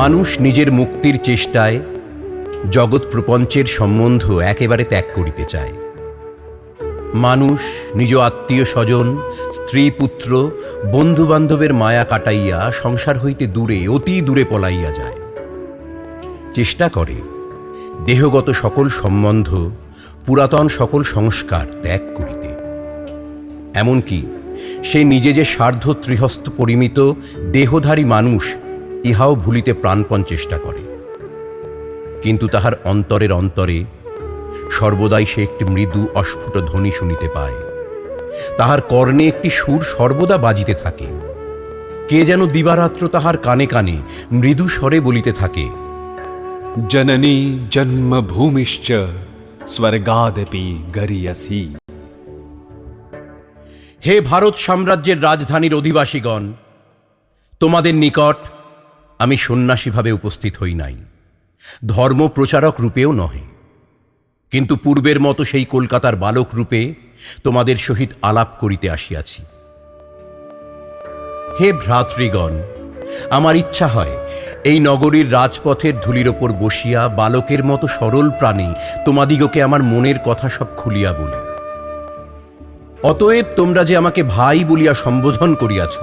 মানুষ নিজের মুক্তির চেষ্টায় জগৎ প্রপঞ্চের সম্বন্ধ একেবারে ত্যাগ করিতে চায়। মানুষ নিজ আত্মীয় স্বজন, স্ত্রী পুত্র, বন্ধু বান্ধবের মায়া কাটাইয়া সংসার হইতে দূরে, অতি দূরে পলাইয়া যায়। চেষ্টা করে দেহগত সকল সম্বন্ধ, পুরাতন সকল সংস্কার ত্যাগ করিতে। এমনকি সে নিজে যে সার্ধ ত্রিহস্ত পরিমিত দেহধারী মানুষ, ইহাও ভুলিতে প্রাণপণ চেষ্টা করে। কিন্তু তাহার অন্তরের অন্তরে সর্বদাই সে একটি মৃদু অস্ফুট ধ্বনি শুনিতে পায়। তাহার কর্ণে একটি সুর সর্বদা বাজিতে থাকে। কে যেন দিবারাত্র তাহার কানে কানে মৃদু স্বরে বলিতে থাকে, জননী জন্মভূমিশ্চ স্বর্গাদপি গরীয়সী। হে ভারত সাম্রাজ্যের রাজধানীর অধিবাসীগণ, তোমাদের নিকট আমি সন্ন্যাসীভাবে উপস্থিত হই নাই, ধর্ম প্রচারক রূপেও নহে, কিন্তু পূর্বের মতো সেই কলকাতার বালক রূপে তোমাদের সহিত আলাপ করিতে আসিয়াছি। হে ভ্রাতৃগণ, আমার ইচ্ছা হয় এই নগরীর রাজপথের ধূলির ওপর বসিয়া বালকের মতো সরল প্রাণে তোমাদিগকে আমার মনের কথা সব খুলিয়া বলি। অতএব তোমরা যে আমাকে ভাই বলিয়া সম্বোধন করিয়াছ,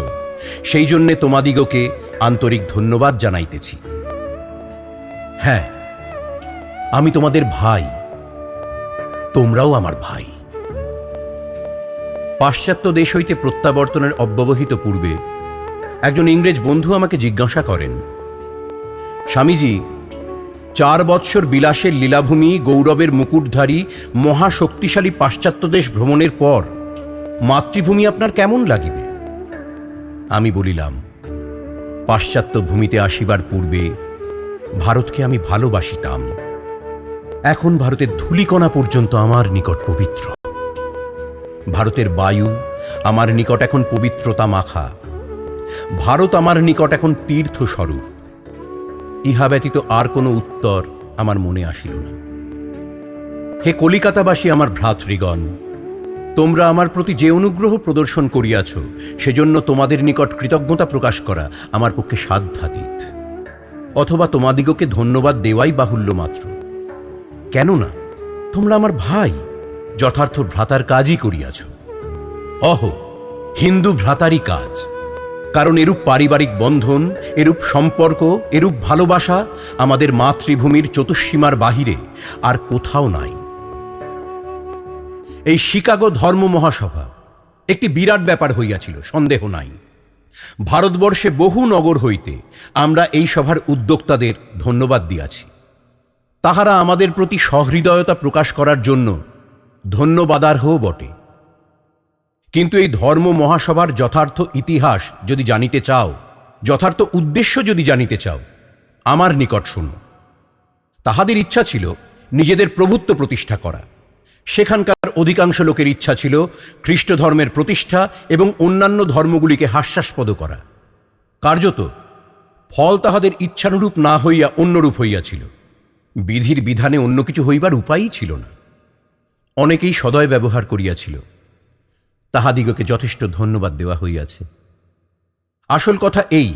সেই জন্যে তোমাদিগকে আন্তরিক ধন্যবাদ জানাইতেছি। হ্যাঁ, আমি তোমাদের ভাই, তোমরাও আমার ভাই। পাশ্চাত্য দেশ হইতে প্রত্যাবর্তনের অব্যবহিত পূর্বে একজন ইংরেজ বন্ধু আমাকে জিজ্ঞাসা করেন, স্বামীজি, 4 বৎসর বিলাসের লীলাভূমি, গৌরবের মুকুটধারী মহাশক্তিশালী পাশ্চাত্য দেশ ভ্রমণের পর মাতৃভূমি আপনার কেমন লাগিবে? আমি বলিলাম, পাশ্চাত্য ভূমিতে আসিবার পূর্বে ভারতকে আমি ভালোবাসিতাম। এখন ভারতের ধূলিকণা পর্যন্ত আমার নিকট পবিত্র। ভারতের বায়ু আমার নিকট এখন পবিত্রতা মাখা। ভারত আমার নিকট এখন তীর্থস্বরূপ। ইহা ব্যতীত আর কোনো উত্তর আমার মনে আসিল না। হে কলিকাতাবাসী আমার ভ্রাতৃগণ, তোমরা আমার প্রতি যে অনুগ্রহ প্রদর্শন করিয়াছ, সেজন্য তোমাদের নিকট কৃতজ্ঞতা প্রকাশ করা আমার পক্ষে সাধ্যাতীত। অথবা তোমাদিগকে ধন্যবাদ দেওয়াই বাহুল্য মাত্র। কেননা তোমরা আমার ভাই, যথার্থ ভ্রাতার কাজই করিয়াছ। অহ, হিন্দু ভ্রাতারই কাজ। কারণ এরূপ পারিবারিক বন্ধন, এরূপ সম্পর্ক, এরূপ ভালোবাসা আমাদের মাতৃভূমির চতুষ্সীমার বাহিরে আর কোথাও নাই। এই শিকাগো ধর্ম মহাসভা একটি বিরাট ব্যাপার হইয়াছিল, সন্দেহ নাই। ভারতবর্ষে বহু নগর হইতে আমরা এই সভার উদ্যোক্তাদের ধন্যবাদ দিয়াছি। তাহারা আমাদের প্রতি সহৃদয়তা প্রকাশ করার জন্য ধন্যবাদার্হও বটে। কিন্তু এই ধর্ম মহাসভার যথার্থ ইতিহাস যদি জানিতে চাও, যথার্থ উদ্দেশ্য যদি জানিতে চাও, আমার নিকট শোনো। তাহাদের ইচ্ছা ছিল নিজেদের প্রভুত্ব প্রতিষ্ঠা করা। সেখানকার অধিকাংশ লোকের ইচ্ছা ছিল খ্রিস্ট ধর্মের প্রতিষ্ঠা এবং অন্যান্য ধর্মগুলিকে হাস্যাস্পদ করা। কার্যত ফল তাহাদের ইচ্ছানুরূপ না হইয়া অন্যরূপ হইয়াছিল। বিধির বিধানে অন্য কিছু হইবার উপায়ই ছিল না। অনেকেই সদয় ব্যবহার করিয়াছিল, তাহাদিগকে যথেষ্ট ধন্যবাদ দেওয়া হইয়াছে। আসল কথা এই,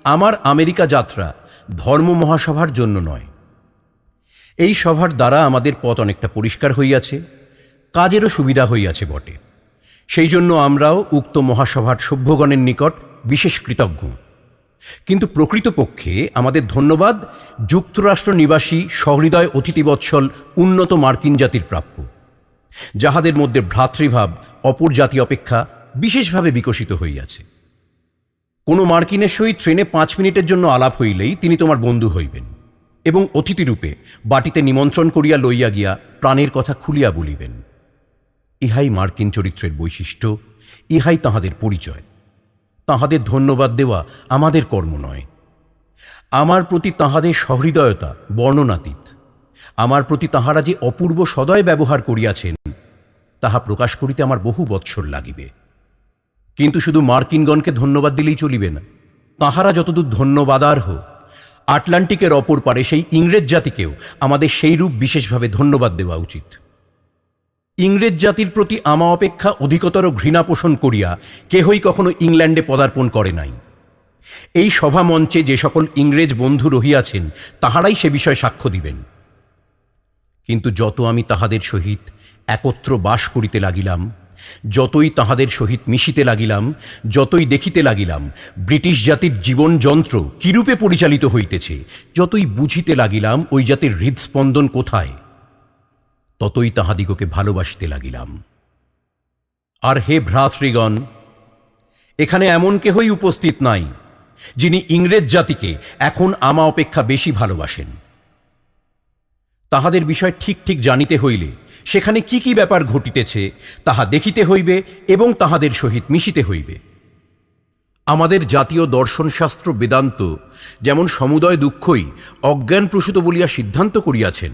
আমার আমেরিকা যাত্রা ধর্ম মহাসভার জন্য নয়। এই সভার দ্বারা আমাদের পথ অনেকটা পরিষ্কার হইয়াছে, কাজেরও সুবিধা হইয়াছে বটে। সেই জন্য আমরাও উক্ত মহাসভার সভ্যগণের নিকট বিশেষ কৃতজ্ঞ। কিন্তু প্রকৃতপক্ষে আমাদের ধন্যবাদ যুক্তরাষ্ট্র নিবাসী সহৃদয় অতিথিবৎসল উন্নত মার্কিন জাতির প্রাপ্য, যাহাদের মধ্যে ভ্রাতৃভাব অপর জাতি অপেক্ষা বিশেষভাবে বিকশিত হইয়াছে। কোনো মার্কিনের সহিত ট্রেনে 5 মিনিটের জন্য আলাপ হইলেই তিনি তোমার বন্ধু হইবেন এবং অতিথিরূপে বাটিতে নিমন্ত্রণ করিয়া লইয়া গিয়া প্রাণের কথা খুলিয়া বলিবেন। ইহাই মার্কিন চরিত্রের বৈশিষ্ট্য, ইহাই তাহাদের পরিচয়। তাহাদের ধন্যবাদ দেওয়া আমাদের কর্ম নয়। আমার প্রতি তাহাদের সহৃদয়তা বর্ণনাতীত। আমার প্রতি তাহারা যে অপূর্ব সদয় ব্যবহার করিয়াছেন, তাহা প্রকাশ করিতে আমার বহু বৎসর লাগিবে। কিন্তু শুধু মার্কিনগণকে ধন্যবাদ দিলেই চলিবে না। তাহারা যতদূর ধন্যবাদার্হ, আটলান্টিকের অপর পারে সেই ইংরেজ জাতিকেও আমাদের সেই রূপ বিশেষভাবে ধন্যবাদ দেওয়া উচিত। ইংরেজ জাতির প্রতি আমা অপেক্ষা অধিকতর ঘৃণা পোষণ করিয়া কেহই কখনো ইংল্যান্ডে পদার্পণ করে নাই। এই সভা মঞ্চে যে সকল ইংরেজ বন্ধু রহিয়াছেন তাহারাই সে বিষয়ে সাক্ষ্য দিবেন। কিন্তু যত আমি তাহাদের সহিত একত্র বাস করিতে লাগিলাম, যতই তাহাদের সহিত মিশিতে লাগিলাম, যতই দেখিতে লাগিলাম ব্রিটিশ জাতির জীবন যন্ত্র কিরূপে পরিচালিত হইতেছে, যতই বুঝিতে লাগিলাম ওই জাতির হৃদস্পন্দন কোথায়, ততই তাহাদিগকে ভালোবাসিতে লাগিলাম। আর হে ভ্রাতৃগণ, এখানে এমন কেহই উপস্থিত নাই যিনি ইংরেজ জাতিকে এখন আমা অপেক্ষা বেশি ভালোবাসেন। তাহাদের বিষয় ঠিক ঠিক জানিতে হইলে সেখানে কি কি ব্যাপার ঘটিতেছে তাহা দেখিতে হইবে এবং তাহাদের সহিত মিশিতে হইবে। আমাদের জাতীয় দর্শনশাস্ত্র বেদান্ত যেমন সমুদয় দুঃখই অজ্ঞানপ্রসূত বলিয়া সিদ্ধান্ত করিয়াছেন,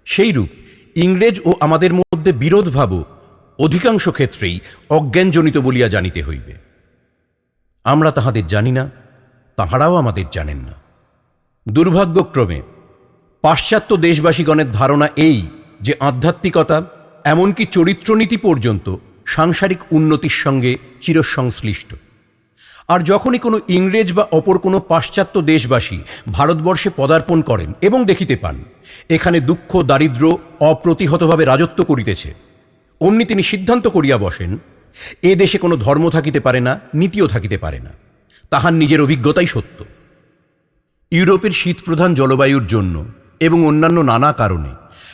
সেইরূপ ইংরেজ ও আমাদের মধ্যে বিরোধভাবও অধিকাংশ ক্ষেত্রেই অজ্ঞানজনিত বলিয়া জানিতে হইবে। আমরা তাহাদের জানি না, তাহারাও আমাদের জানেন না। দুর্ভাগ্যক্রমে পাশ্চাত্য দেশবাসীগণের ধারণা এই যে আধ্যাত্মিকতা এমনকি চরিত্রনীতি পর্যন্ত সাংসারিক উন্নতির সঙ্গে চিরসংশ্লিষ্ট। আর যখনই কোনো ইংরেজ বা অপর কোনো পাশ্চাত্য দেশবাসী ভারতবর্ষে পদার্পণ করেন এবং দেখিতে পান এখানে দুঃখ দারিদ্র অপ্রতিহতভাবে রাজত্ব করিতেছে, অমনি তিনি সিদ্ধান্ত করিয়া বসেন এ দেশে কোনো ধর্ম থাকিতে পারে না, নীতিও থাকিতে পারে না। তাহার নিজের অভিজ্ঞতাই সত্য। ইউরোপের শীতপ্রধান জলবায়ুর জন্য এবং অন্যান্য নানা কারণে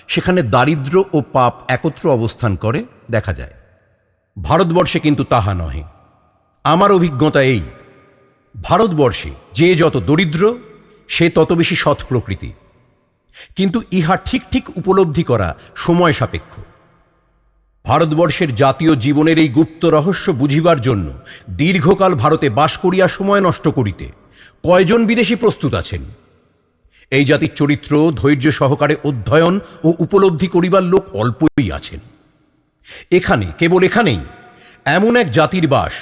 সেখানে দারিদ্র্য ও পাপ একত্র অবস্থান করে দেখা যায়। ভারতবর্ষে কিন্তু তাহা নহে। আমার অভিজ্ঞতা এই, ভারতবর্ষে যে যত দরিদ্র সে তত বেশি সৎ প্রকৃতি। কিন্তু ইহা ঠিক ঠিক উপলব্ধি করা সময় সাপেক্ষ। ভারতবর্ষের জাতীয় জীবনের এই গুপ্ত রহস্য বুঝিবার জন্য দীর্ঘকাল ভারতে বাস করিয়া সময় নষ্ট করিতে কয়জন বিদেশী প্রস্তুত আছেন? এই জাতির চরিত্র ধৈর্য সহকারে অধ্যয়ন ও উপলব্ধি করিবার লোক অল্পই আছেন। এখানে, কেবল এখানেই এমন এক জাতির বাস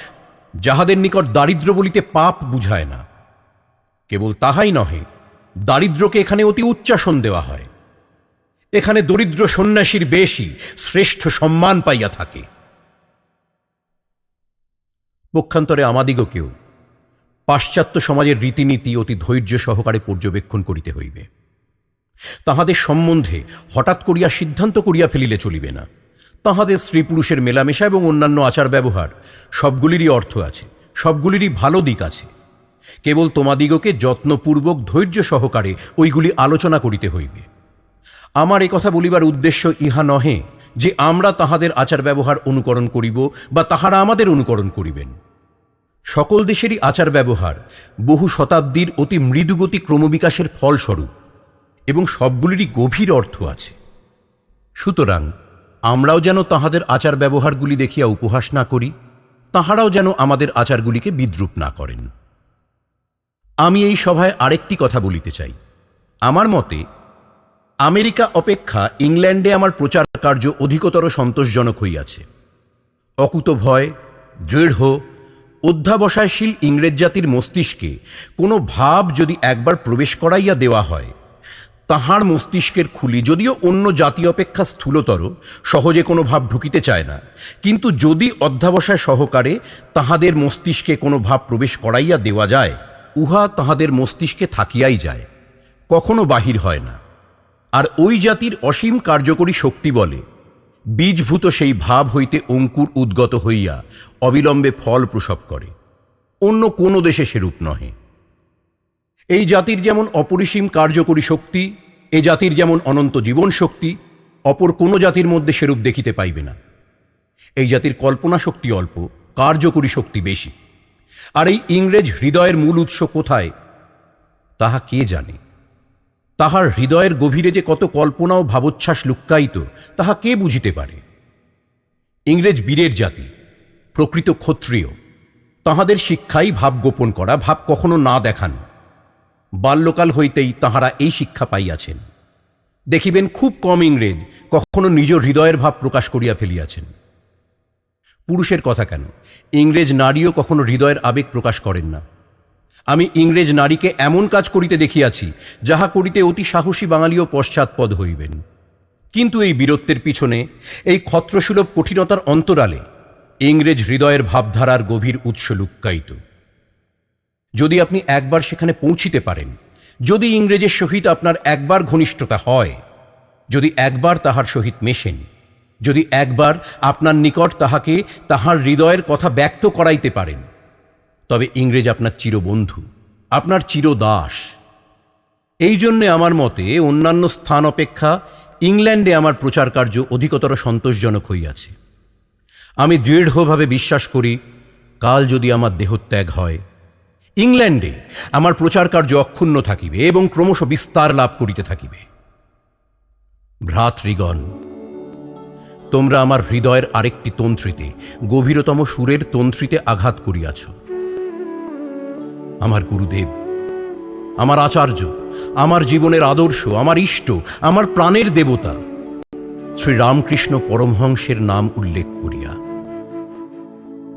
যাহাদের নিকট দারিদ্র বলিতে পাপ বুঝায় না। কেবল তাহাই নহে, দারিদ্রকে এখানে অতি উচ্চাসন দেওয়া হয়। এখানে দরিদ্র সন্ন্যাসীর বেশি শ্রেষ্ঠ সম্মান পাইয়া থাকে। পক্ষান্তরে আমাদিগকেও পাশ্চাত্য সমাজের রীতিনীতি অতি ধৈর্য সহকারে পর্যবেক্ষণ করিতে হইবে। তাহাদের সম্বন্ধে হঠাৎ করিয়া সিদ্ধান্ত করিয়া ফেলিলে চলিবে না। তাহাদের স্ত্রী পুরুষের মেলামেশা এবং অন্যান্য আচার ব্যবহার সবগুলিরই অর্থ আছে, সবগুলিরই ভালো দিক আছে। কেবল তোমাদিগকে যত্নপূর্বক ধৈর্য সহকারে ওইগুলি আলোচনা করিতে হইবে। আমার কথা বলিবার উদ্দেশ্য ইহা নহে যে আমরা তাহাদের আচার ব্যবহার অনুকরণ করিব বা তাহারা আমাদের অনুকরণ করিবেন। সকল দেশেরই আচার ব্যবহার বহু শতাব্দীর অতি মৃদুগতি ক্রমবিকাশের ফলস্বরূপ এবং সবগুলিরই গভীর অর্থ আছে। সুতরাং আমরাও যেন তাহাদের আচার ব্যবহারগুলি দেখিয়া উপহাস না করি, তাহারাও যেন আমাদের আচারগুলিকে বিদ্রূপ না করেন। আমি এই সভায় আরেকটি কথা বলিতে চাই। আমার মতে আমেরিকা অপেক্ষা ইংল্যান্ডে আমার প্রচার কার্য অধিকতর সন্তোষজনক হইয়াছে। অকুতভয়, দৃঢ়, অধ্যাবসায়শীল ইংরেজ জাতির মস্তিষ্কে কোনো ভাব যদি একবার প্রবেশ করাইয়া দেওয়া হয়, তাহার মস্তিষ্কের খুলি যদিও অন্য জাতি অপেক্ষা স্থূলতর, সহজে কোনো ভাব ঢুকিতে চায় না, কিন্তু যদি অধ্যাবসায় সহকারে তাহাদের মস্তিষ্কে কোনো ভাব প্রবেশ করাইয়া দেওয়া যায়, উহা তাহাদের মস্তিষ্কে থাকিয়াই যায়, কখনো বাহির হয় না। আর ওই জাতির অসীম কার্যকরী শক্তি বলে বীজভূত সেই ভাব হইতে অঙ্কুর উদ্গত হইয়া অবিলম্বে ফল প্রসব করে। অন্য কোনো দেশে সেরূপ নহে। এই জাতির যেমন অপরিসীম কার্যকরী শক্তি, এ জাতির যেমন অনন্ত জীবন শক্তি, অপর কোনো জাতির মধ্যে সেরূপ দেখিতে পাইবে না। এই জাতির কল্পনা শক্তি অল্প, কার্যকরী শক্তি বেশি। আর এই ইংরেজ হৃদয়ের মূল উৎস কোথায় তাহা কে জানে? তাহার হৃদয়ের গভীরে যে কত কল্পনা ও ভাবোচ্ছ্বাস লুক্কায়িত তাহা কে বুঝিতে পারে? ইংরেজ বীরের জাতি, প্রকৃত ক্ষত্রিয়। তাহাদের শিক্ষাই ভাব গোপন করা, ভাব কখনো না দেখানো। বাল্যকাল হইতেই তাহারা এই শিক্ষা পাইয়াছেন। দেখিবেন খুব কম ইংরেজ কখনো নিজ হৃদয়ের ভাব প্রকাশ করিয়া ফেলিয়াছেন। পুরুষের কথা কেন, ইংরেজ নারীও কখনো হৃদয়ের আবেগ প্রকাশ করেন না। আমি ইংরেজ নারীকে এমন কাজ করিতে দেখিয়াছি যাহা করিতে অতি সাহসী বাঙালিও পশ্চাৎপদ হইবেন। কিন্তু এই বীরত্বের পিছনে, এই ক্ষত্রসুলভ কঠিনতার অন্তরালে ইংরেজ হৃদয়ের ভাবধারার গভীর উৎস লুক্কায়িত। যদি আপনি একবার সেখানে পৌঁছিতে পারেন, যদি ইংরেজের সহিত আপনার একবার ঘনিষ্ঠতা হয়, যদি একবার তাহার সহিত মেশেন, যদি একবার আপনার নিকট তাহাকে তাহার হৃদয়ের কথা ব্যক্ত করাইতে পারেন, তবে ইংরেজ আপনার চিরবন্ধু, আপনার চিরদাস। এই জন্যে আমার মতে অন্যান্য স্থান অপেক্ষা ইংল্যান্ডে আমার প্রচার কার্য অধিকতর সন্তোষজনক হইয়াছে। আমি দৃঢ়ভাবে বিশ্বাস করি, কাল যদি আমার দেহত্যাগ হয়, ইংল্যান্ডে আমার প্রচার কার্য অক্ষুণ্ণ থাকিবে এবং ক্রমশ বিস্তার লাভ করিতে থাকিবে। ভ্রাতৃগণ, তোমরা আমার হৃদয়ের আরেকটি তন্ত্রীতে, গভীরতম সুরের তন্ত্রীতে আঘাত করিয়াছ। আমার গুরুদেব, আমার আচার্য, আমার জীবনের আদর্শ, আমার ইষ্ট, আমার প্রাণের দেবতা শ্রী রামকৃষ্ণ পরমহংসের নাম উল্লেখ করিয়া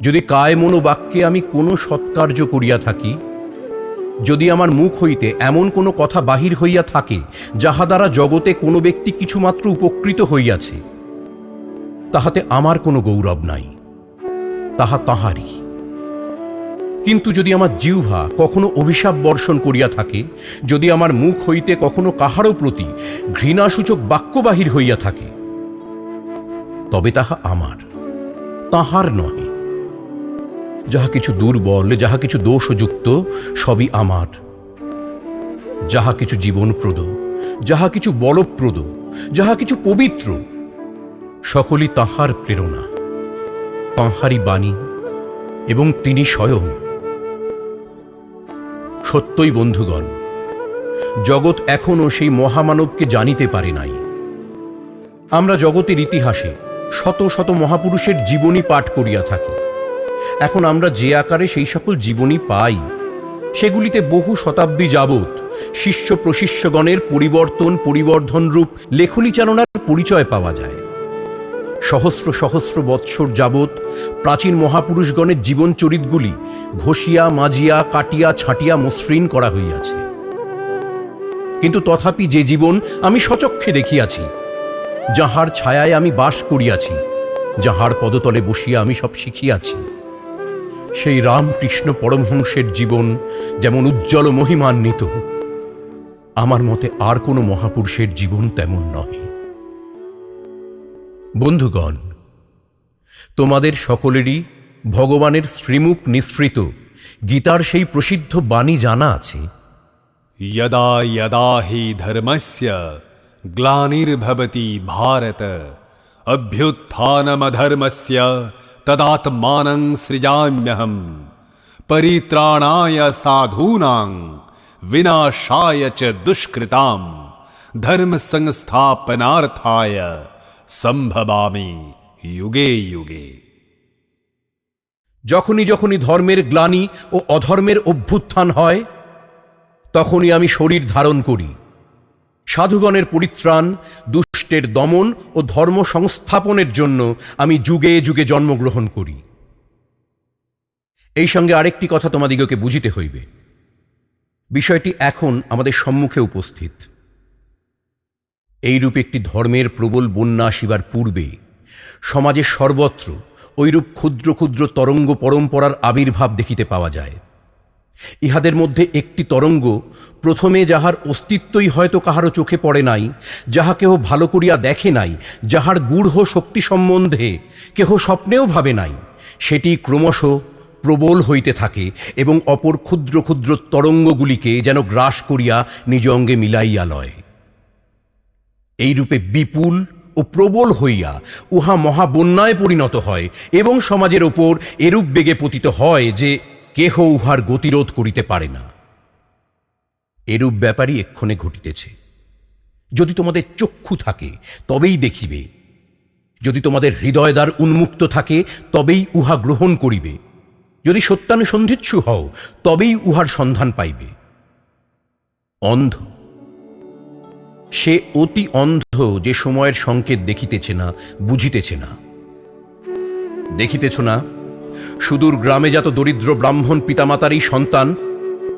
যদি কায় মনোবাক্যে আমি কোনো সৎকার্য করিয়া থাকি, যদি আমার মুখ হইতে এমন কোনো কথা বাহির হইয়া থাকে যাহা দ্বারা জগতে কোনো ব্যক্তি কিছুমাত্র উপকৃত হইয়াছে, তাহাতে আমার কোনো গৌরব নাই, তাহা তাহারই। কিন্তু যদি আমার জিহ্বা কখনো অভিশাপ বর্ষণ করিয়া থাকে, যদি আমার মুখ হইতে কখনো কাহারও প্রতি ঘৃণাসূচক বাক্য বাহির হইয়া থাকে, তবে তাহা আমার, তাহার নহে। যাহা কিছু দুর্বল, যাহা কিছু দোষযুক্ত, সবই আমার। যাহা কিছু জীবনপ্রদ, যাহা কিছু বলপ্রদ, যাহা কিছু পবিত্র, সকলই তাহার প্রেরণা, তাহারই বাণী, এবং তিনি স্বয়ং। সত্যই বন্ধুগণ, জগৎ এখনও সেই মহামানবকে জানিতে পারে নাই। আমরা জগতের ইতিহাসে শত শত মহাপুরুষের জীবনী পাঠ করিয়া থাকি। এখন আমরা যে আকারে সেই সকল জীবনী পাই, সেগুলিতে বহু শতাব্দী যাবৎ শিষ্য প্রশিষ্যগণের পরিবর্ধনরূপ লেখনী চালনার পরিচয় পাওয়া যায়। সহস্র সহস্র বৎসর যাবৎ প্রাচীন মহাপুরুষগণের জীবনচরিতগুলি ঘষিয়া মাজিয়া কাটিয়া ছাটিয়া মসৃণ করা হইয়াছে। কিন্তু তথাপি যে জীবন আমি স্বচক্ষে দেখিয়াছি, যাহার ছায়ায় আমি বাস করিয়াছি, যাহার পদতলে বসিয়া আমি সব শিখিয়াছি, সেই রামকৃষ্ণ পরমহংসের জীবন যেমন উজ্জ্বল মহিমান্বিত, আমার মতে আর কোনো মহাপুরুষের জীবন তেমন নহে। বন্ধুগণ, তোমাদের সকলেরই ভগবানের শ্রীমুখ নিঃসৃত গীতার সেই প্রসিদ্ধ বাণী জানা আছে, यदा यदा हि धर्मस्य ग्लानिर्भवति भारत अभ्युत्थानमधर्मस्य तदात्मानं सृजाम्यहम् परित्राणाय साधूनां विनाशाय च दुष्कृतां धर्म संस्थापनार्थाय संभवामि युगे युगे। যখনই যখনই ধর্মের গ্লানি ও অধর্মের অভ্যুত্থান হয়, তখনই আমি শরীর ধারণ করি। সাধুগণের পরিত্রাণ, দুষ্টের দমন ও ধর্ম সংস্থাপনের জন্য আমি যুগে যুগে জন্মগ্রহণ করি। এই সঙ্গে আরেকটি কথা তোমাদিগকে বুঝিতে হইবে। বিষয়টি এখন আমাদের সম্মুখে উপস্থিত। এইরূপ একটি ধর্মের প্রবল বন্যা আসিবার পূর্বে সমাজের সর্বত্র ঐরূপ ক্ষুদ্র ক্ষুদ্র তরঙ্গ পরম্পরার আবির্ভাব দেখিতে পাওয়া যায়। ইহাদের মধ্যে একটি তরঙ্গ প্রথমে যাহার অস্তিত্বই হয়তো কাহারও চোখে পড়ে নাই, যাহা কেহ ভালো করিয়া দেখে নাই, যাহার গূঢ় শক্তি সম্বন্ধে কেহ স্বপ্নেও ভাবে নাই, সেটি ক্রমশ প্রবল হইতে থাকে এবং অপর ক্ষুদ্র ক্ষুদ্র তরঙ্গগুলিকে যেন গ্রাস করিয়া নিজ অঙ্গে মিলাইয়া লয়। এইরূপে বিপুল ও প্রবল হইয়া উহা মহাবন্যায় পরিণত হয় এবং সমাজের ওপর এরূপ বেগে পতিত হয় যে কেহ উহার গতিরোধ করিতে পারে না। এরূপ ব্যাপারই এক্ষণে ঘটিতেছে। যদি তোমাদের চক্ষু থাকে তবেই দেখিবে, যদি তোমাদের হৃদয়দ্বার উন্মুক্ত থাকে তবেই উহা গ্রহণ করিবে, যদি সত্যানুসন্ধিৎসু হও তবেই উহার সন্ধান পাইবে। অন্ধ সে অতি অন্ধ যে সময়ের সংকেত দেখিতেছে না, বুঝিতেছে না। দেখিতেছ না, সুদূর গ্রামে যাত দরিদ্র ব্রাহ্মণ পিতামাতারই সন্তান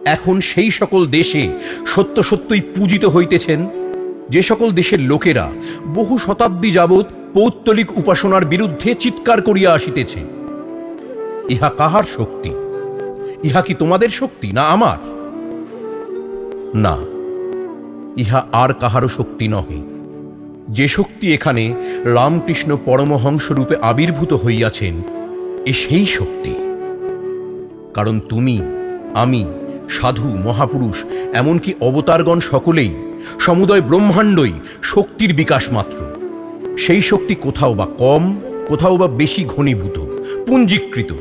এখন সেই সকল দেশে সত্য সত্যই পূজিত হইতেছেন, যে সকল দেশের লোকেরা বহু শতাব্দী যাবৎ পৌত্তলিক উপাসনার বিরুদ্ধে চিৎকার করিয়া আসিতেছে। ইহা কাহার শক্তি? ইহা কি তোমাদের শক্তি না আমার? না, ইহা আর কাহারও শক্তি নহে। যে শক্তি এখানে রামকৃষ্ণ পরমহংস রূপে আবির্ভূত হইয়াছেন, এ সেই শক্তি। কারণ তুমি, আমি, সাধু, মহাপুরুষ, এমনকি অবতারগণ সকলেই, সমুদয় ব্রহ্মাণ্ডই শক্তির বিকাশ মাত্র। সেই শক্তি কোথাও বা কম, কোথাও বা বেশি ঘনীভূত, পুঞ্জীকৃত।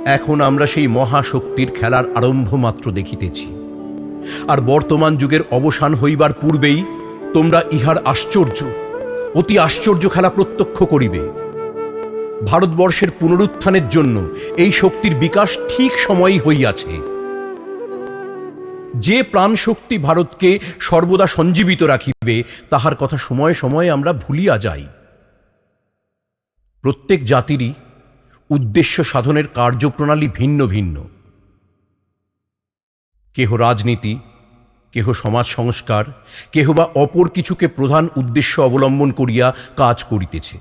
এখন আমরা সেই মহাশক্তির খেলার আরম্ভ মাত্র দেখিতেছি। আর বর্তমান যুগের অবসান হইবার পূর্বেই তোমরা ইহার আশ্চর্য, অতি আশ্চর্য খেলা প্রত্যক্ষ করিবে। ভারতবর্ষের পুনরুত্থানের জন্য এই শক্তির বিকাশ ঠিক সময়ই হইয়াছে। যে প্রাণ শক্তি ভারতকে সর্বদা সঞ্জীবিত রাখিবে, তাহার কথা সময়ে সময়ে আমরা ভুলিয়া যাই। প্রত্যেক জাতিরই উদ্দেশ্য সাধনের কার্যপ্রণালী ভিন্ন ভিন্ন। কেহ রাজনীতি, কেহ সমাজ সংস্কার, কেহ বা অপর কিছুকে প্রধান উদ্দেশ্য অবলম্বন করিয়া কাজ করিতেছে।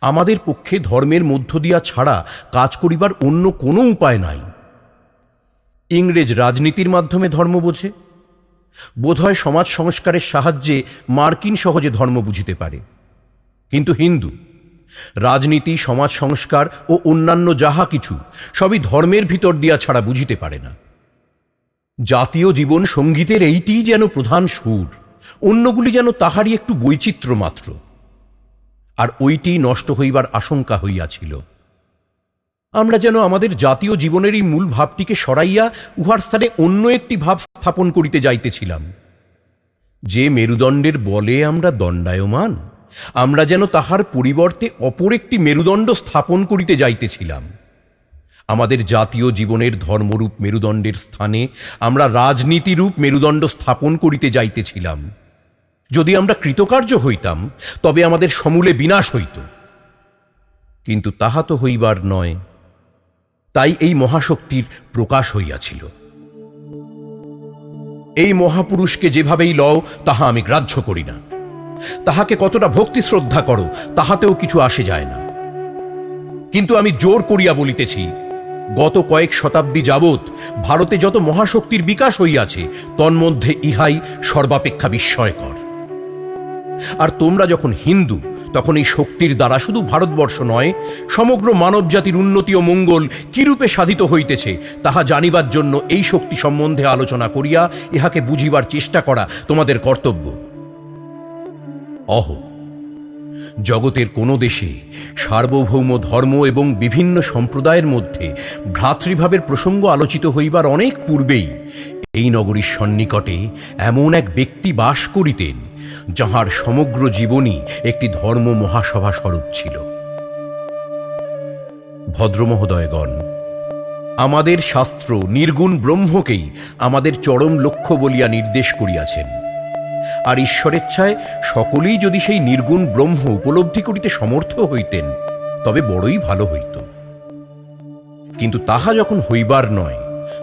আমাদের পক্ষে ধর্মের মধ্য দিয়া ছাড়া কাজ করিবার অন্য কোনো উপায় নাই। ইংরেজ রাজনীতির মাধ্যমে ধর্ম বোঝে, বোধহয় সমাজ সংস্কারের সাহায্যে মার্কিন সহজে ধর্ম বুঝিতে পারে। কিন্তু হিন্দু রাজনীতি, সমাজ সংস্কার ও অন্যান্য যাহা কিছু সবই ধর্মের ভিতর দিয়া ছাড়া বুঝিতে পারে না। জাতীয় জীবন সঙ্গীতের এইটিই যেন প্রধান সুর, অন্যগুলি যেন তাহারই একটু বৈচিত্র্য মাত্র। আর ওইটি নষ্ট হইবার আশঙ্কা হইয়াছিল। আমরা যেন আমাদের জাতীয় জীবনের এই মূল ভাবটিকে সরাইয়া উহার স্থানে অন্য একটি ভাব স্থাপন করিতে যাইতেছিলাম। যে মেরুদণ্ডের বলে আমরা দণ্ডায়মান, আমরা যেন তাহার পরিবর্তে অপর একটি মেরুদণ্ড স্থাপন করিতে যাইতেছিলাম। আমাদের জাতীয় জীবনের ধর্মরূপ মেরুদণ্ডের স্থানে আমরা রাজনীতিরূপ মেরুদণ্ড স্থাপন করিতে যাইতেছিলাম। যদি আমরা কৃতকার্য হইতাম, তবে আমাদের সমূলে বিনাশ হইত। কিন্তু তাহা তো হইবার নয়। তাই এই মহাশক্তির প্রকাশ হইয়াছিল। এই মহাপুরুষকে যেভাবেই লও, তাহা আমি গ্রাহ্য করি না। তাহাকে কতটা ভক্তি শ্রদ্ধা করো, তাহাতেও কিছু আসে যায় না। কিন্তু আমি জোর করিয়া বলিতেছি, গত কয়েক শতাব্দী যাবৎ ভারতে যত মহাশক্তির বিকাশ হইয়াছে, তন্মধ্যে ইহাই সর্বাপেক্ষা বিস্ময়কর। আর তোমরা যখন হিন্দু, তখন এই শক্তির দ্বারা শুধু ভারতবর্ষ নয়, সমগ্র মানবজাতির উন্নতি ও মঙ্গল কিরূপে সাধিত হইতেছে, তাহা জানিবার জন্য এই শক্তি সম্বন্ধে আলোচনা করিয়া ইহাকে বুঝিবার চেষ্টা করা তোমাদের কর্তব্য। জগতের কোনো দেশে সার্বভৌম ধর্ম এবং বিভিন্ন সম্প্রদায়ের মধ্যে ভ্রাতৃভাবের প্রসঙ্গ আলোচিত হইবার অনেক পূর্বেই এই নগরীর সন্নিকটে এমন এক ব্যক্তি বাস করিতেন, যাহার সমগ্র জীবনই একটি ধর্ম মহাসভা স্বরূপ ছিল। ভদ্রমহোদয়গণ, আমাদের শাস্ত্র নির্গুণ ব্রহ্মকেই আমাদের চরম লক্ষ্য বলিয়া নির্দেশ করিয়াছেন। আর ঈশ্বরেচ্ছায় সকলেই যদি সেই নির্গুণ ব্রহ্ম উপলব্ধি করিতে সমর্থ হইতেন, তবে বড়ই ভালো হইত। কিন্তু তাহা যখন হইবার নয়,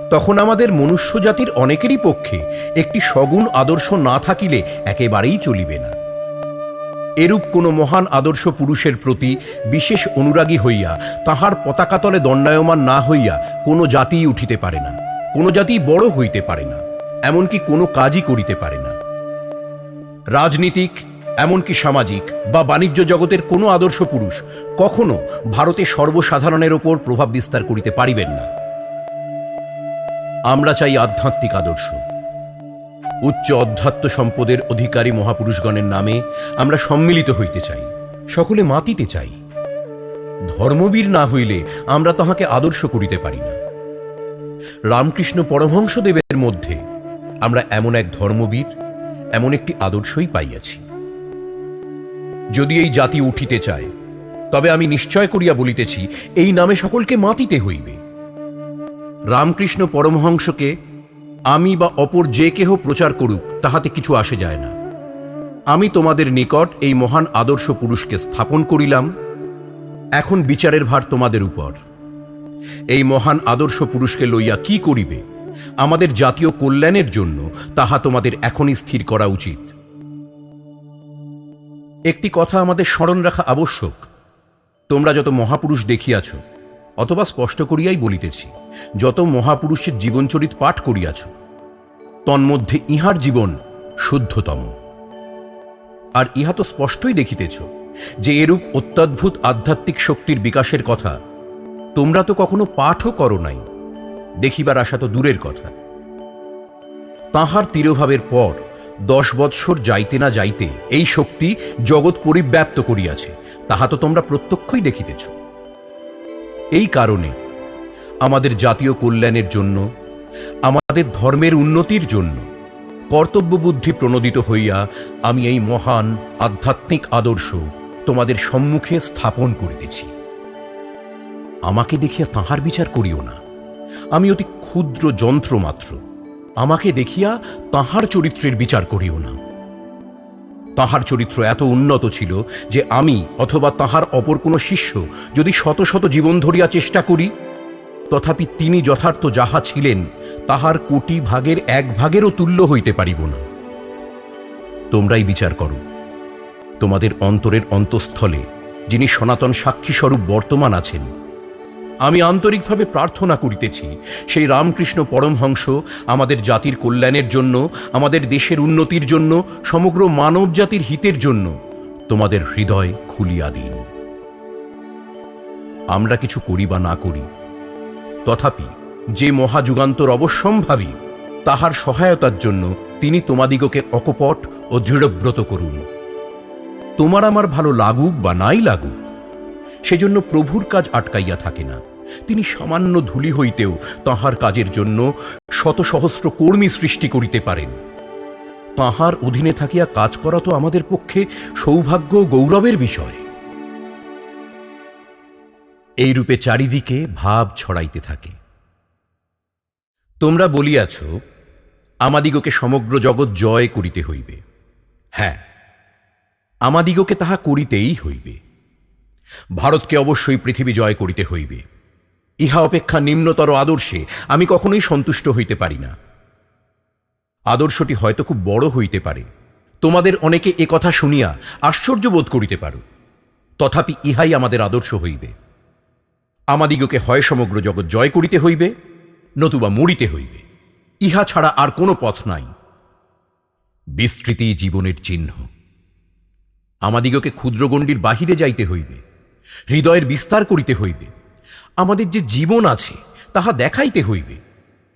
তখন আমাদের মনুষ্য জাতির অনেকেরই পক্ষে একটি সগুণ আদর্শ না থাকিলে একেবারেই চলিবে না। এরূপ কোনো মহান আদর্শ পুরুষের প্রতি বিশেষ অনুরাগী হইয়া তাহার পতাকাতলে দণ্ডায়মান না হইয়া কোনো জাতিই উঠিতে পারে না, কোনো জাতি বড় হইতে পারে না, এমনকি কোনো কাজই করিতে পারে না। রাজনীতিক, এমনকি সামাজিক বা বাণিজ্য জগতের কোনো আদর্শ পুরুষ কখনো ভারতে সর্বসাধারণের ওপর প্রভাব বিস্তার করিতে পারিবেন না। আমরা চাই আধ্যাত্মিক আদর্শ। উচ্চ অধ্যাত্ম সম্পদের অধিকারী মহাপুরুষগণের নামে আমরা সম্মিলিত হইতে চাই, সকলে মাতিতে চাই। ধর্মবীর না হইলে আমরা তাহাকে আদর্শ করিতে পারি না। রামকৃষ্ণ পরমহংসদেবের মধ্যে আমরা এমন এক ধর্মবীর, এমন একটি আদর্শই পাইয়াছি। যদি এই জাতি উঠিতে চায়, তবে আমি নিশ্চয় করিয়া বলিতেছি, এই নামে সকলকে মাতিতে হইবে। রামকৃষ্ণ পরমহংসকে আমি বা অপর যে কেহ প্রচার করুক, তাহাতে কিছু আসে যায় না। আমি তোমাদের নিকট এই মহান আদর্শ পুরুষকে স্থাপন করিলাম, এখন বিচারের ভার তোমাদের উপর। এই মহান আদর্শ পুরুষকে লইয়া কি করিবে আমাদের জাতীয় কল্যাণের জন্য, তাহা তোমাদের এখনই স্থির করা উচিত। একটি কথা আমাদের স্মরণ রাখা আবশ্যক। তোমরা যত মহাপুরুষ দেখিয়াছ, অথবা স্পষ্ট করিয়াই বলিতেছি, যত মহাপুরুষের জীবনচরিত পাঠ করিয়াছ, তন্মধ্যে ইহার জীবন শুদ্ধতম। আর ইহা তো স্পষ্টই দেখিতেছ যে এরূপ অত্যদ্ভুত আধ্যাত্মিক শক্তির বিকাশের কথা তোমরা তো কখনো পাঠও করো নাই, দেখিবার আশা তো দূরের কথা। তাঁহার তিরোভাবের পর 10 বৎসর যাইতে না যাইতে এই শক্তি জগৎ পরিব্যাপ্ত করিয়াছে, তাহা তো তোমরা প্রত্যক্ষই দেখিতেছ। এই কারণে আমাদের জাতীয় কল্যাণের জন্য, আমাদের ধর্মের উন্নতির জন্য কর্তব্যবুদ্ধি প্রণোদিত হইয়া আমি এই মহান আধ্যাত্মিক আদর্শ তোমাদের সম্মুখে স্থাপন করিতেছি। আমাকে দেখিয়া তাঁহার বিচার করিও না, আমি অতি ক্ষুদ্র যন্ত্র মাত্র। আমাকে দেখিয়া তাঁহার চরিত্রের বিচার করিও না। তাঁহার চরিত্র এত উন্নত ছিল যে আমি অথবা তাঁহার অপর কোনো শিষ্য যদি শত শত জীবন ধরিয়া চেষ্টা করি, তথাপি তিনি যথার্থ যাহা ছিলেন তাহার কোটি ভাগের 1 ভাগেরও তুল্য হইতে পারিব না। তোমরাই বিচার করো, তোমাদের অন্তরের অন্তঃস্থলে যিনি সনাতন সাক্ষীস্বরূপ বর্তমান আছেন, আমি আন্তরিকভাবে প্রার্থনা করিতেছি সেই রামকৃষ্ণ পরমহংস আমাদের জাতির কল্যাণের জন্য, আমাদের দেশের উন্নতির জন্য, সমগ্র মানব জাতির হিতের জন্য তোমাদের হৃদয় খুলিয়া দিন। আমরা কিছু করি বা না করি, তথাপি যে মহাযুগান্তর অবশ্যম্ভাবী, তাহার সহায়তার জন্য তিনি তোমাদিগকে অকপট ও দৃঢ়ব্রত করুন। তোমার আমার ভালো লাগুক বা নাই লাগুক, সেজন্য প্রভুর কাজ আটকাইয়া থাকে না। তিনি সামান্য ধূলি হইতেও তাঁহার কাজের জন্য শত সহস্র কর্মী সৃষ্টি করিতে পারেন। তাঁহার অধীনে থাকিয়া কাজ করা তো আমাদের পক্ষে সৌভাগ্য ও গৌরবের বিষয়। এইরূপে চারিদিকে ভাব ছড়াইতে থাকে। তোমরা বলিয়াছ, আমাদিগকে সমগ্র জগৎ জয় করিতে হইবে। হ্যাঁ, আমাদিগকে তাহা করিতেই হইবে। ভারতকে অবশ্যই পৃথিবী জয় করিতে হইবে। ইহা অপেক্ষা নিম্নতর আদর্শে আমি কখনোই সন্তুষ্ট হইতে পারি না। আদর্শটি হয়তো খুব বড় হইতে পারে, তোমাদের অনেকে এ কথা শুনিয়া আশ্চর্য বোধ করিতে পারো, তথাপি ইহাই আমাদের আদর্শ হইবে। আমাদিগকে হয় সমগ্র জগৎ জয় করিতে হইবে, নতুবা মরিতে হইবে। ইহা ছাড়া আর কোনো পথ নাই। বিস্তৃতি জীবনের চিহ্ন। আমাদিগকে ক্ষুদ্রগণ্ডির বাহিরে যাইতে হইবে, হৃদয়ের বিস্তার করিতে হইবে। আমাদের যে জীবন আছে তাহা দেখাইতে হইবে,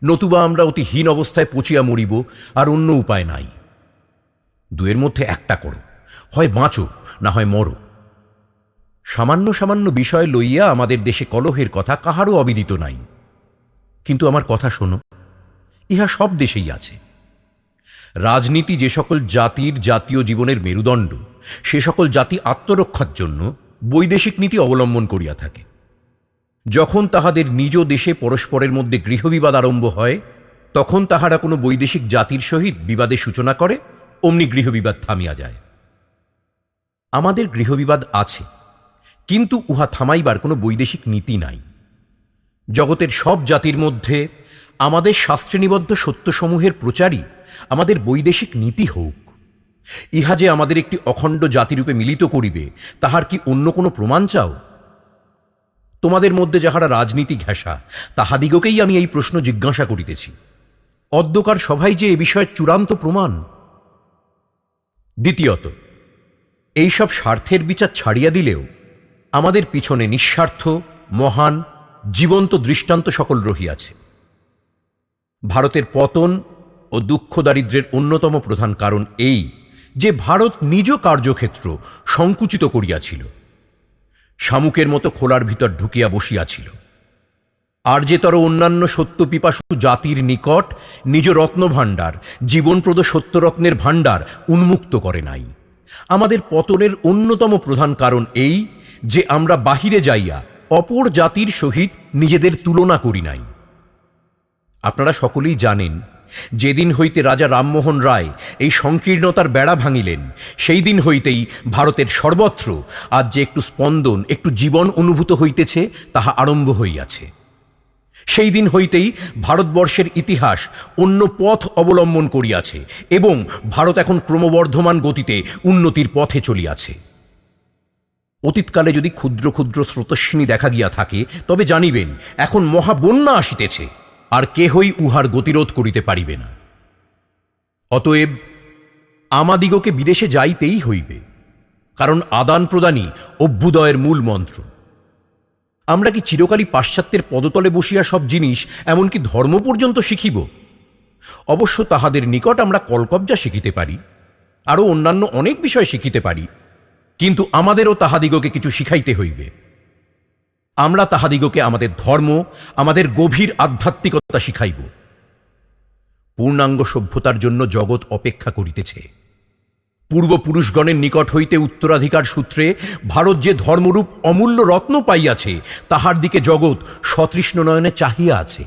নতুবা আমরা অতি হীন অবস্থায় পচিয়া মরিব, আর অন্য উপায় নাই। দুয়ের মধ্যে একটা করো, হয় বাঁচো না হয় মরো। সামান্য সামান্য বিষয় লইয়া আমাদের দেশে কলহের কথা কাহারও অবিদিত নাই। কিন্তু আমার কথা শোনো, ইহা সব দেশেই আছে। রাজনীতি যে সকল জাতির জাতীয় জীবনের মেরুদণ্ড, সে সকল জাতি আত্মরক্ষার জন্য বৈদেশিক নীতি অবলম্বন করিয়া থাকে। যখন তাহাদের নিজ দেশে পরস্পরের মধ্যে গৃহবিবাদ আরম্ভ হয়, তখন তাহারা কোনো বৈদেশিক জাতির সহিত বিবাদের সূচনা করে, অমনি গৃহবিবাদ থামিয়া যায়। আমাদের গৃহবিবাদ আছে, কিন্তু উহা থামাইবার কোনো বৈদেশিক নীতি নাই। জগতের সব জাতির মধ্যে আমাদের শাস্ত্রে নিবদ্ধ সত্যসমূহের প্রচারই আমাদের বৈদেশিক নীতি হোক। ইহা যে আমাদের একটি অখণ্ড জাতিরূপে মিলিত করিবে, তাহার কি অন্য কোনো প্রমাণ চাও? তোমাদের মধ্যে যাহারা রাজনীতি ঘেঁষা, তাহাদিগকেই আমি এই প্রশ্ন জিজ্ঞাসা করিতেছি। অদ্যকার সভাই যে এ বিষয়ের চূড়ান্ত প্রমাণ। দ্বিতীয়ত, এইসব স্বার্থের বিচার ছাড়িয়া দিলেও আমাদের পিছনে নিঃস্বার্থ, মহান, জীবন্ত দৃষ্টান্ত সকল রহিয়াছে। ভারতের পতন ও দুঃখ দারিদ্র্যের অন্যতম প্রধান কারণ এই যে ভারত নিজ কার্যক্ষেত্র সংকুচিত করিয়াছিল, শামুকের মতো খোলার ভিতর ঢুকিয়া বসিয়াছিল। আর যে তর অন্যান্য সত্যপিপাসু জাতির নিকট নিজ রত্নভাণ্ডার, জীবনপ্রদ সত্যরত্নের ভাণ্ডার উন্মুক্ত করে নাই। আমাদের পতনের অন্যতম প্রধান কারণ এই যে আমরা বাহিরে যাইয়া অপর জাতির সহিত নিজেদের তুলনা করি নাই। আপনারা সকলেই জানেন, যেদিন হইতে রাজা রামমোহন রায় এই সংকীর্ণতার বেড়া ভাঙিলেন, সেই দিন হইতেই ভারতের সর্বত্র আজ যে একটু স্পন্দন, একটু জীবন অনুভূত হইতেছে, তাহা আরম্ভ হইয়াছে। সেই দিন হইতেই ভারতবর্ষের ইতিহাস অন্য পথ অবলম্বন করিয়াছে এবং ভারত এখন ক্রমবর্ধমান গতিতে উন্নতির পথে চলিয়াছে। অতীতকালে যদি ক্ষুদ্র ক্ষুদ্র স্রোতস্বিনী দেখা গিয়া থাকে, তবে জানিবেন এখন মহাবন্যা আসিতেছে, আর কেহই উহার গতিরোধ করিতে পারিবে না। অতএব আমাদিগকে বিদেশে যাইতেই হইবে, কারণ আদান প্রদানই অভ্যুদয়ের মূল মন্ত্র। আমরা কি চিরকালই পাশ্চাত্যের পদতলে বসিয়া সব জিনিস, এমনকি ধর্ম পর্যন্ত শিখিব? অবশ্য তাহাদের নিকট আমরা কলকব্জা শিখিতে পারি, আরও অন্যান্য অনেক বিষয় শিখিতে পারি, কিন্তু আমাদেরও তাহাদিগকে কিছু শিখাইতে হইবে। আমরা তাহাদিগকে আমাদের ধর্ম, আমাদের গভীর আধ্যাত্মিকতা শিখাইব। পূর্ণাঙ্গ সভ্যতার জন্য জগৎ অপেক্ষা করিতেছে। পূর্বপুরুষগণের নিকট হইতে উত্তরাধিকার সূত্রে ভারত যে ধর্মরূপ অমূল্য রত্ন পাইয়াছে, তাহার দিকে জগৎ সতৃষ্ণ নয়নে চাহিয়া আছে।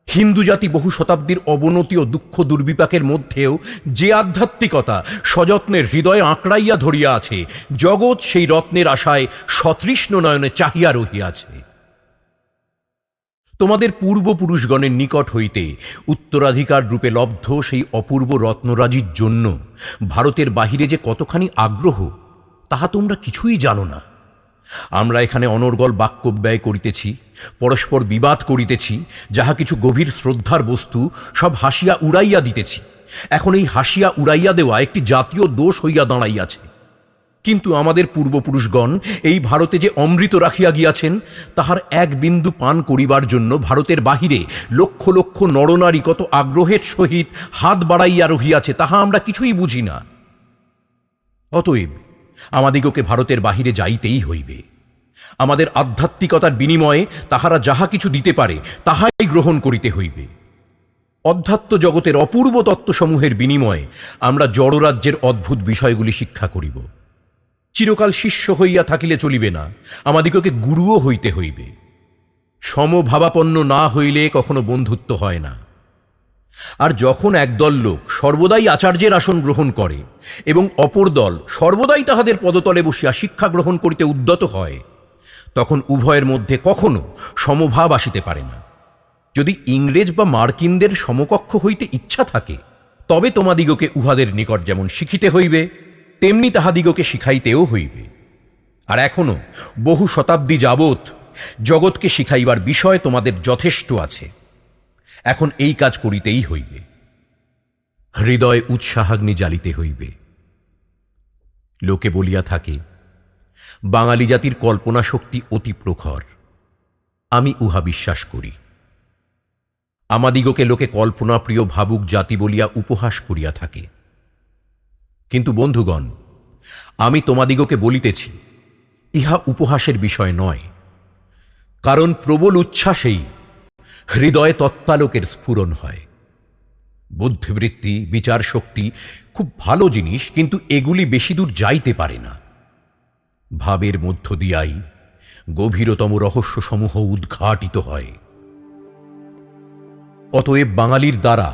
হিন্দু জাতি বহু শতাব্দীর অবনতি ও দুঃখ দুর্বিপাকের মধ্যেও যে আধ্যাত্মিকতা সযত্নের হৃদয়ে আঁকড়াইয়া ধরিয়া আছে, জগৎ সেই রত্নের আশায় সতৃষ্ণ নয়নে চাহিয়া রহিয়াছে। তোমাদের পূর্বপুরুষগণের নিকট হইতে উত্তরাধিকার রূপে লব্ধ সেই অপূর্ব রত্নরাজির জন্য ভারতের বাহিরে যে কতখানি আগ্রহ, তাহা তোমরা কিছুই জানো না। আমরা এখানে অনর্গল বাক্যব্যয় করিতেছি, পরস্পর বিবাদ করিতেছি, যাহা কিছু গভীর শ্রদ্ধার বস্তু সব হাসিয়া উড়াইয়া দিতেছি। এখন এই হাসিয়া উড়াইয়া দেওয়া একটি জাতীয় দোষ হইয়া দাঁড়াইয়াছে। কিন্তু আমাদের পূর্বপুরুষগণ এই ভারতে যে অমৃত রাখিয়া গিয়াছেন, তাহার এক বিন্দু পান করিবার জন্য ভারতের বাহিরে লক্ষ লক্ষ নরনারী কত আগ্রহের সহিত হাত বাড়াইয়া রহিয়াছে, তাহা আমরা কিছুই বুঝি না। অতএব আমাদিগকে ভারতের বাহিরে যাইতেই হইবে। আমাদের আধ্যাত্মিকতার বিনিময়ে তাহারা যাহা কিছু দিতে পারে, তাহাই গ্রহণ করিতে হইবে। অধ্যাত্ম জগতের অপূর্ব তত্ত্বসমূহের বিনিময়ে আমরা জড়রাজ্যের অদ্ভুত বিষয়গুলি শিক্ষা করিব। চিরকাল শিষ্য হইয়া থাকিলে চলিবে না, আমাদিগকে গুরুও হইতে হইবে। সমভাবাপন্ন না হইলে কখনো বন্ধুত্ব হয় না। আর যখন একদল লোক সর্বদাই আচার্যের আসন গ্রহণ করে এবং অপর দল সর্বদাই তাহাদের পদতলে বসিয়া শিক্ষা গ্রহণ করিতে উদ্যত হয়, তখন উভয়ের মধ্যে কখনো সমভাব আসিতে পারে না। যদি ইংরেজ বা মার্কিনদের সমকক্ষ হইতে ইচ্ছা থাকে, তবে তোমাদিগকে উহাদের নিকট যেমন শিখিতে হইবে, তেমনি তাহাদিগকে শিখাইতেও হইবে। আর এখনো বহু শতাব্দী যাবৎ জগৎকে শিখাইবার বিষয় তোমাদের যথেষ্ট আছে। এখন এই কাজ করিতেই হইবে। হৃদয় উৎসাহাগ্নি জ্বালিতে হইবে। লোকে বলিয়া থাকে, বাঙালি জাতির কল্পনা শক্তি অতি প্রখর। আমি উহা বিশ্বাস করি। আমাদিগকে লোকে কল্পনা প্রিয় ভাবুক জাতি বলিয়া উপহাস করিয়া থাকে। কিন্তু বন্ধুগণ, আমি তোমাদিগকে বলিতেছি, ইহা উপহাসের বিষয় নয়। কারণ প্রবল উচ্ছ্বাসেই হৃদয়ে তত্ত্বালোকের স্ফুরণ হয়। বুদ্ধিবৃত্তি, বিচার শক্তি খুব ভালো জিনিস, কিন্তু এগুলি বেশি দূর যাইতে পারে না। ভাবের মধ্য দিয়াই গভীরতম রহস্যসমূহ উদ্ঘাটিত হয়। অতএব বাঙালির দ্বারা,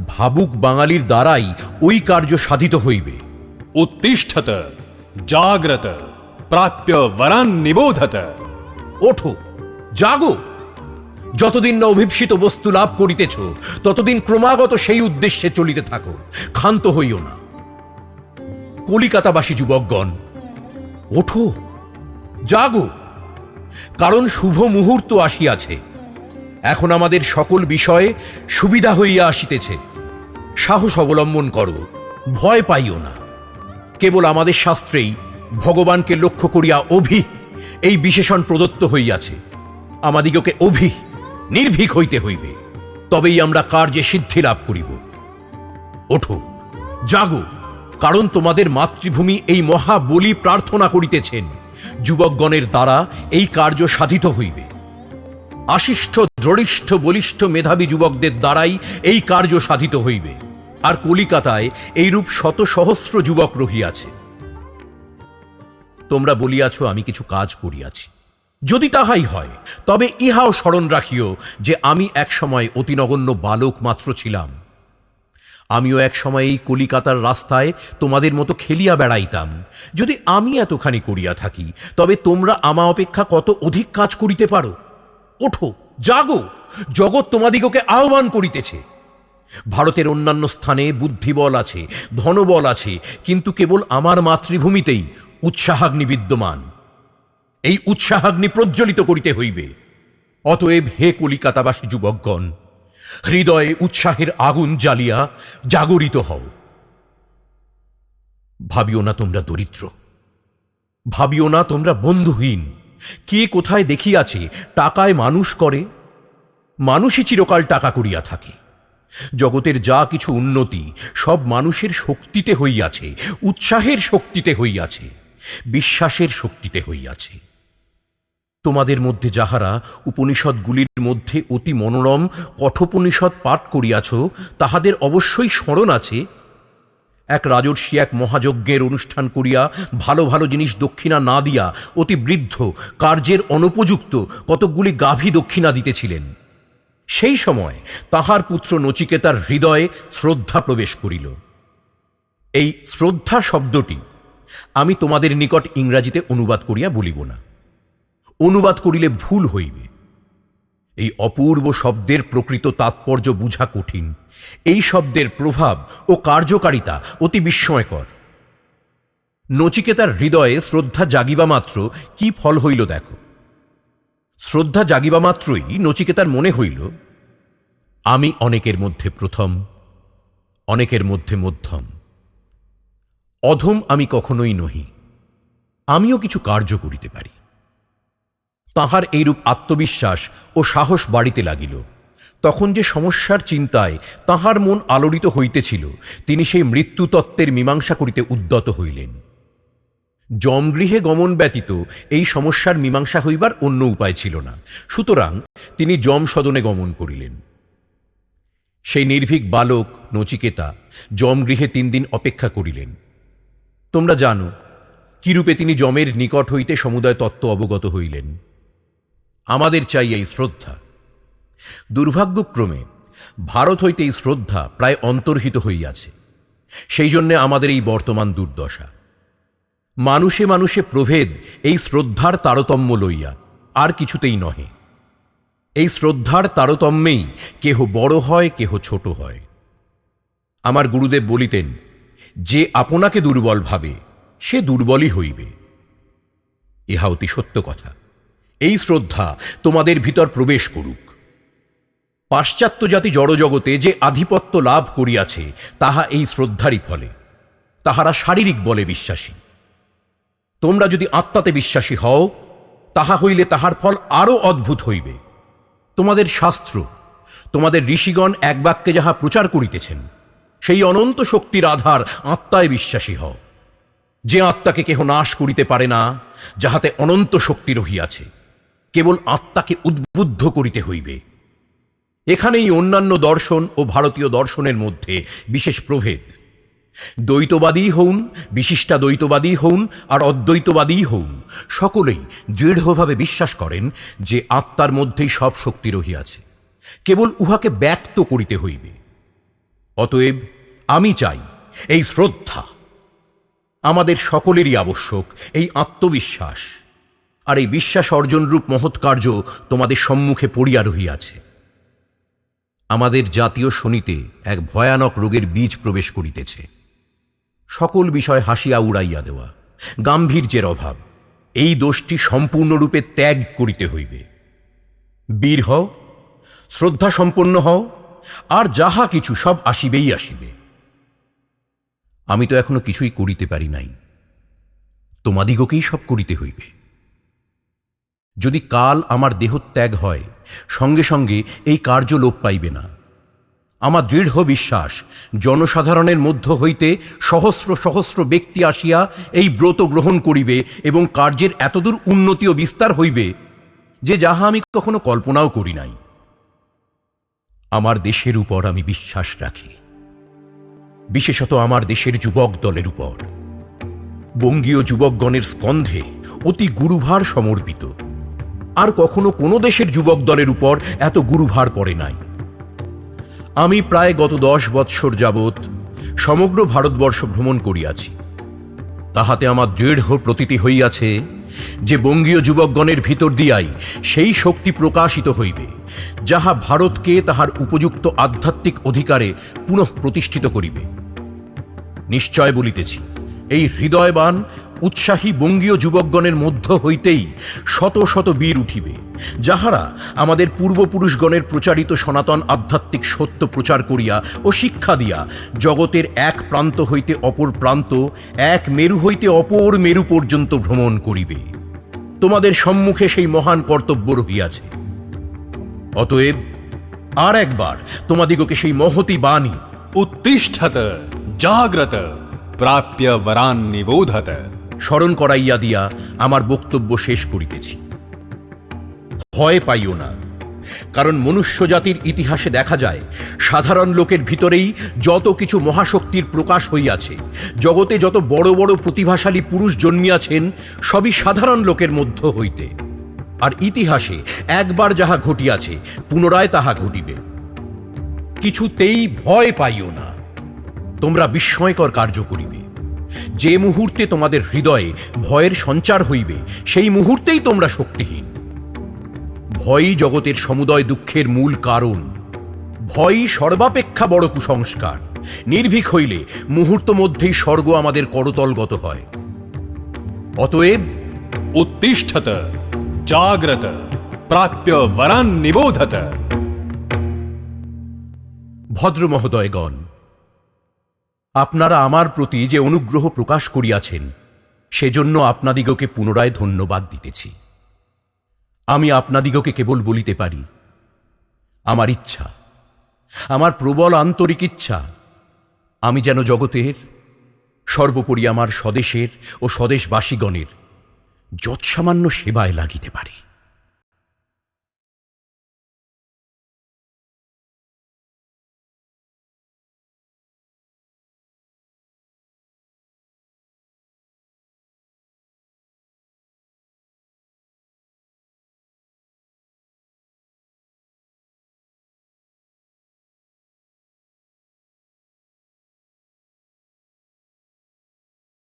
ভাবুক বাঙালির দ্বারাই ওই কার্য সাধিত হইবে। उत्तिष्ठत जाग्रत प्राप्य वरान निबोधत। ওঠো, জাগো। যতদিন না অভিপ্সিত বস্তু লাভ করিতেছ, ততদিন ক্রমাগত সেই উদ্দেশ্যে চলিতে থাকো, ক্ষান্ত হইও না। কলিকাতাবাসী যুবকগণ, ওঠো, জাগো, কারণ শুভ মুহূর্ত আসিয়াছে। এখন আমাদের সকল বিষয়ে সুবিধা হইয়া আসিতেছে। সাহস অবলম্বন করো, ভয় পাইও না। কেবল আমাদের শাস্ত্রেই ভগবানকে লক্ষ্য করিয়া অভি এই বিশেষণ প্রদত্ত হইয়াছে। আমাদিগকে অভি নির্ভীক হইতে হইবে, তবেই আমরা কার্যে সিদ্ধি লাভ করিব। ওঠো, জাগো, কারণ তোমাদের মাতৃভূমি এই মহাবলি প্রার্থনা করিতেছেন। যুবকগণের দ্বারা এই কার্য সাধিত হইবে। আশিষ্ঠ, দৃঢ়িষ্ঠ, বলিষ্ঠ, মেধাবী যুবকদের দ্বারাই এই কার্য সাধিত হইবে। আর কলিকাতায় এইরূপ শত সহস্র যুবক রহিয়াছে। তোমরা বলিয়াছ আমি কিছু কাজ করিয়াছি। যদি তাহাই হয়, তবে ইহাও স্মরণ রাখিও যে আমি এক সময় অতি নগণ্য বালক মাত্র ছিলাম। আমিও এক সময় এই কলিকাতার রাস্তায় তোমাদের মতো খেলিয়া বেড়াইতাম। যদি আমি এতখানি করিয়া থাকি, তবে তোমরা আমা অপেক্ষা কত অধিক কাজ করিতে পারো। ওঠো, জাগো, জগৎ তোমাদিগকে আহ্বান করিতেছে। ভারতের অন্যান্য স্থানে বুদ্ধিবল আছে, ধনবল আছে, কিন্তু কেবল আমার মাতৃভূমিতেই উৎসাহাগ্নি বিদ্যমান। এই উৎসাহাগ্নি প্রজ্বলিত করিতে হইবে। অতএব হে কলিকাতাবাসী যুবকগণ, হৃদয়ে উৎসাহের আগুন জ্বালিয়া জাগরিত হও। ভাবিও না তোমরা দরিদ্র, ভাবিও না তোমরা বন্ধুহীন। কে কোথায় দেখিয়াছে টাকায় মানুষ করে? মানুষই চিরকাল টাকা করিয়া থাকে। জগতের যা কিছু উন্নতি সব মানুষের শক্তিতে হইয়াছে, উৎসাহের শক্তিতে হইয়াছে, বিশ্বাসের শক্তিতে হইয়াছে। তোমাদের মধ্যে যাহারা উপনিষদগুলির মধ্যে অতি মনোরম কঠোপনিষদ পাঠ করিয়াছ, তাহাদের অবশ্যই স্মরণ আছে এক রাজর্ষি এক মহাযজ্ঞের অনুষ্ঠান করিয়া ভালো ভালো জিনিস দক্ষিণা না দিয়া অতি বৃদ্ধ কার্যের অনুপযুক্ত কতকগুলি গাভী দক্ষিণা দিতেছিলেন। সেই সময় তাহার পুত্র নচিকেতার হৃদয়ে শ্রদ্ধা প্রবেশ করিল। এই শ্রদ্ধা শব্দটি আমি তোমাদের নিকট ইংরাজিতে অনুবাদ করিয়া বলিব না, অনুবাদ করিলে ভুল হইবে। এই অপূর্ব শব্দের প্রকৃত তাৎপর্য বুঝা কঠিন। এই শব্দের প্রভাব ও কার্যকারিতা অতি বিস্ময়কর। নচিকেতার হৃদয়ে শ্রদ্ধা জাগিবা মাত্র কি ফল হইল দেখো। শ্রদ্ধা জাগিবা মাত্রই নচিকেতার মনে হইল, আমি অনেকের মধ্যে প্রথম, অনেকের মধ্যে মধ্যম, অধম আমি কখনোই নহি, আমিও কিছু কার্য করিতে পারি। তাহার এইরূপ আত্মবিশ্বাস ও সাহস বাড়িতে লাগিল। তখন যে সমস্যার চিন্তায় তাহার মন আলোড়িত হইতেছিল, তিনি সেই মৃত্যুতত্ত্বের মীমাংসা করিতে উদ্যত হইলেন। যমগৃহে গমন ব্যতীত এই সমস্যার মীমাংসা হইবার অন্য উপায় ছিল না। সুতরাং তিনি যম সদনে গমন করিলেন। সেই নির্ভীক বালক নচিকেতা যমগৃহে 3 দিন অপেক্ষা করিলেন। তোমরা জানো কিরূপে তিনি যমের নিকট হইতে সমুদয় তত্ত্ব অবগত হইলেন। আমাদের চাই এই শ্রদ্ধা। দুর্ভাগ্যক্রমে ভারত হইতে এই শ্রদ্ধা প্রায় অন্তর্হিত হইয়াছে। সেই জন্যে আমাদের এই বর্তমান দুর্দশা। মানুষে মানুষে প্রভেদ এই শ্রদ্ধার তারতম্য লইয়া, আর কিছুতেই নহে। এই শ্রদ্ধার তারতম্যেই কেহ বড় হয়, কেহ ছোট হয়। আমার গুরুদেব বলিতেন, যে আপনাকে দুর্বল ভাবে সে দুর্বলই হইবে। ইহা অতি সত্য কথা। এই শ্রদ্ধা তোমাদের ভিতর প্রবেশ করুক। পাশ্চাত্য জাতি জড়জগতে যে আধিপত্য লাভ করিয়াছে তাহা এই শ্রদ্ধারই ফলে। তাহারা শারীরিক বলে বিশ্বাসী। তোমরা যদি আত্মাতে বিশ্বাসী হও, তাহা হইলে তাহার ফল আরও অদ্ভুত হইবে। তোমাদের শাস্ত্র, তোমাদের ঋষিগণ এক বাক্যে যাহা প্রচার করিতেছেন, সেই অনন্ত শক্তির আধার আত্মায় বিশ্বাসী হও। যে আত্মাকে কেহ নাশ করিতে পারে না, যাহাতে অনন্ত শক্তি রহিয়াছে, কেবল আত্মাকে উদ্বুদ্ধ করিতে হইবে। এখানেই অন্যান্য দর্শন ও ভারতীয় দর্শনের মধ্যে বিশেষ প্রভেদ। দ্বৈতবাদী হউন, বিশিষ্টাদ্বৈতবাদী হউন আর অদ্বৈতবাদী হউন, সকলেই দৃঢ়ভাবে বিশ্বাস করেন যে আত্মার মধ্যেই সব শক্তি রহিয়াছে, কেবল উহাকে ব্যক্ত করিতে হইবে। অতএব আমি চাই এই শ্রদ্ধা। আমাদের সকলেরই আবশ্যক এই আত্মবিশ্বাস। আর এই বিশ্বাস অর্জনরূপ মহৎ কার্য তোমাদের সম্মুখে পড়িয়া রহিয়াছে। আমাদের জাতীয় শনিতে এক ভয়ানক রোগের বীজ প্রবেশ করিতেছে। সকল বিষয় হাসিয়া উড়াইয়া দেওয়া, গাম্ভীর্যের অভাব, এই দোষটি সম্পূর্ণরূপে ত্যাগ করিতে হইবে। বীর হও, শ্রদ্ধা সম্পন্ন হও, আর যাহা কিছু সব আসিবেই আসিবে। আমি তো এখনো কিছুই করিতে পারি নাই, তোমাদিগকেই সব করিতে হইবে। যদি কাল আমার দেহত্যাগ হয়, সঙ্গে সঙ্গে এই কার্য লোপ পাইবে না। আমার দৃঢ় বিশ্বাস, জনসাধারণের মধ্য হইতে সহস্র সহস্র ব্যক্তি আসিয়া এই ব্রত গ্রহণ করিবে এবং কার্যের এতদূর উন্নতি ও বিস্তার হইবে যে যাহা আমি কখনো কল্পনাও করি নাই। আমার দেশের উপর আমি বিশ্বাস রাখি, বিশেষত আমার দেশের যুবক দলের উপর। বঙ্গীয় যুবকগণের স্কন্ধে অতি গুরুভার সমর্পিত। আর কখনো কোনো দেশের যুবক দলের উপর এত গুরুভার পড়ে নাই। আমি প্রায় গত 10 বৎসর যাবৎ সমগ্র ভারতবর্ষ ভ্রমণ করিয়াছি। তাহাতে আমার দৃঢ় প্রতীতি হইয়াছে যে বঙ্গীয় যুবকগণের ভিতর দিয়াই সেই শক্তি প্রকাশিত হইবে, যাহা ভারতকে তাহার উপযুক্ত আধ্যাত্মিক অধিকারে পুনঃ প্রতিষ্ঠিত করিবে। নিশ্চয় বলিতেছি, এই হৃদয়বান উৎসাহী বঙ্গীয় যুবকগণের মধ্য হইতেই শত শত বীর উঠিবে, যাহারা আমাদের পূর্বপুরুষগণের প্রচারিত সনাতন আধ্যাত্মিক সত্য প্রচার করিয়া ও শিক্ষা দিয়া জগতের এক প্রান্ত হইতে অপর প্রান্ত, এক মেরু হইতে অপর মেরু পর্যন্ত ভ্রমণ করিবে। তোমাদের সম্মুখে সেই মহান কর্তব্য রহিয়াছে। অতএব আর একবার তোমাদিগকে সেই মহতি বাণী उत्तिष्ठत जाग्रत प्राप्य वरान निबोधत স্মরণ করাইয়া দিয়া আমার বক্তব্য শেষ করিতেছি। ভয় পাইও না, কারণ মনুষ্য জাতির ইতিহাসে দেখা যায় সাধারণ লোকের ভিতরেই যত কিছু মহাশক্তির প্রকাশ হইয়াছে, জগতে যত বড় বড় প্রতিভাশালী পুরুষ জন্মিয়াছেন, সবই সাধারণ লোকের মধ্য হইতে। আর ইতিহাসে একবার যাহা ঘটিয়াছে পুনরায় তাহা ঘটিবে। কিছুতেই ভয় পাইও না, তোমরা বিস্ময়কর কার্য করিবে। যে মুহূর্তে তোমাদের হৃদয়ে ভয়ের সঞ্চার হইবে, সেই মুহূর্তেই তোমরা শক্তিহীন। ভয়ই জগতের সমুদয় দুঃখের মূল কারণ। ভয়ই সর্বাপেক্ষা বড় কুসংস্কার। নির্ভীক হইলে মুহূর্ত মধ্যেই স্বর্গ আমাদের করতলগত হয়। অতএব उत्तिष्ठत जाग्रत प्राप्य वरान निबोधत। ভদ্র মহোদয়গণ, আপনারা আমার প্রতি যে অনুগ্রহ প্রকাশ করিয়াছেন, সেজন্য আপনাদিগকে পুনরায় ধন্যবাদ দিতেছি। আমি আপনাদিগকে কেবল বলিতে পারি, আমার ইচ্ছা, আমার প্রবল আন্তরিক ইচ্ছা, আমি যেন জগতের, সর্বোপরি আমার স্বদেশের ও স্বদেশবাসীগণের যৎসামান্য সেবায় লাগিতে পারি।